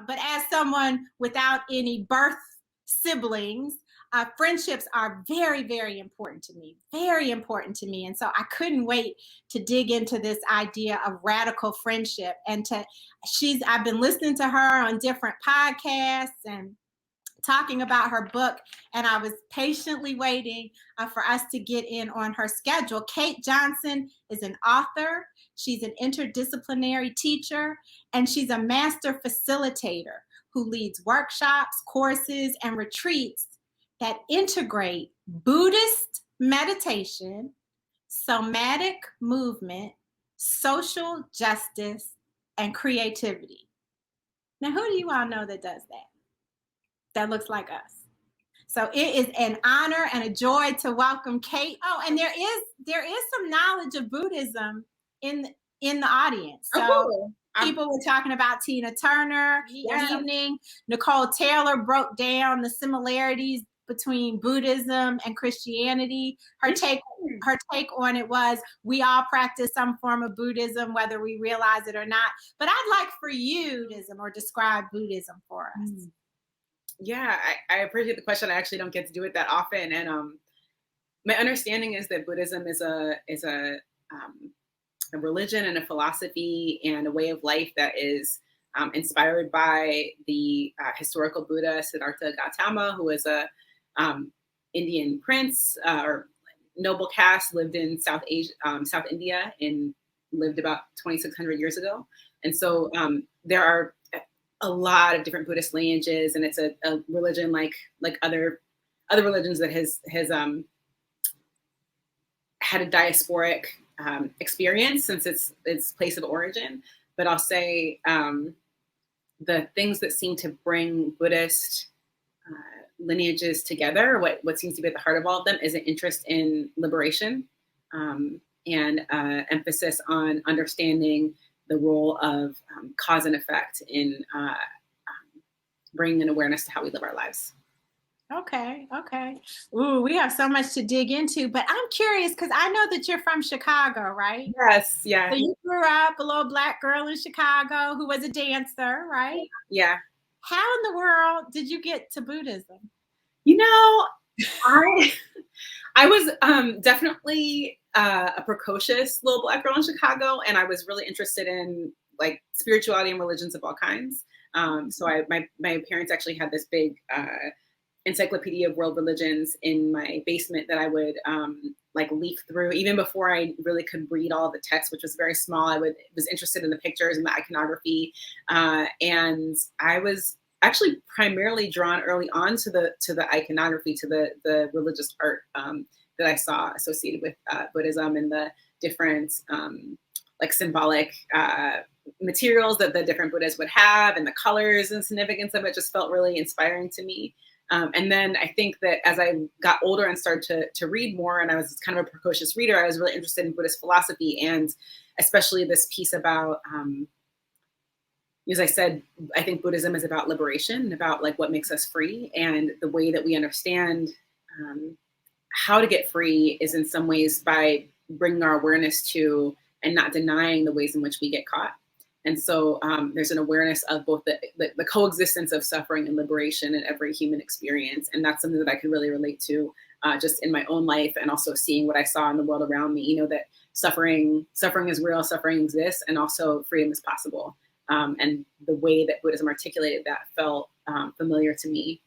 But as someone without any birth siblings, friendships are very, very important to me, very important to me. And so I couldn't wait to dig into this idea of radical friendship. I've been listening to her on different podcasts and talking about her book, and I was patiently waiting for us to get in on her schedule. Kate Johnson is an author. She's an interdisciplinary teacher, and she's a master facilitator who leads workshops, courses, and retreats that integrate Buddhist meditation, somatic movement, social justice, and creativity. Now, who do you all know that does that? That looks like us. So it is an honor and a joy to welcome Kate. Oh, and there is some knowledge of Buddhism in the audience. So people were talking about Tina Turner this evening. Nicole Taylor broke down the similarities between Buddhism and Christianity. Her take on it was, we all practice some form of Buddhism, whether we realize it or not. But I'd like for you to describe Buddhism for us. Yeah, I appreciate the question. I actually don't get to do it that often, and my understanding is that Buddhism is a religion and a philosophy and a way of life that is inspired by the historical Buddha Siddhartha Gautama, who was a Indian prince or noble caste, lived in South India, and lived about 2,600 years ago. And so there are a lot of different Buddhist lineages, and it's a religion like other religions that has had a diasporic experience since its place of origin. But I'll say the things that seem to bring Buddhist lineages together, what seems to be at the heart of all of them, is an interest in liberation and emphasis on understanding the role of cause and effect in bringing an awareness to how we live our lives. Okay. Ooh, we have so much to dig into, but I'm curious because I know that you're from Chicago, right? Yes, yeah. So you grew up a little Black girl in Chicago who was a dancer, right? Yeah. How in the world did you get to Buddhism? You know, I was definitely a precocious little Black girl in Chicago, and I was really interested in like spirituality and religions of all kinds. So my parents actually had this big encyclopedia of world religions in my basement that I would like leaf through even before I really could read all the text, which was very small. I was interested in the pictures and the iconography, and I was actually primarily drawn early on to the iconography, to the religious art that I saw associated with Buddhism, and the different like symbolic materials that the different Buddhas would have, and the colors and significance of it just felt really inspiring to me. And then I think that as I got older and started to read more, and I was kind of a precocious reader, I was really interested in Buddhist philosophy, and especially this piece about, as I said, I think Buddhism is about liberation, about like what makes us free, and the way that we understand how to get free is in some ways by bringing our awareness to and not denying the ways in which we get caught. And so there's an awareness of both the coexistence of suffering and liberation in every human experience. And that's something that I could really relate to just in my own life, and also seeing what I saw in the world around me, you know, that suffering is real, suffering exists, and also freedom is possible. And the way that Buddhism articulated that felt familiar to me.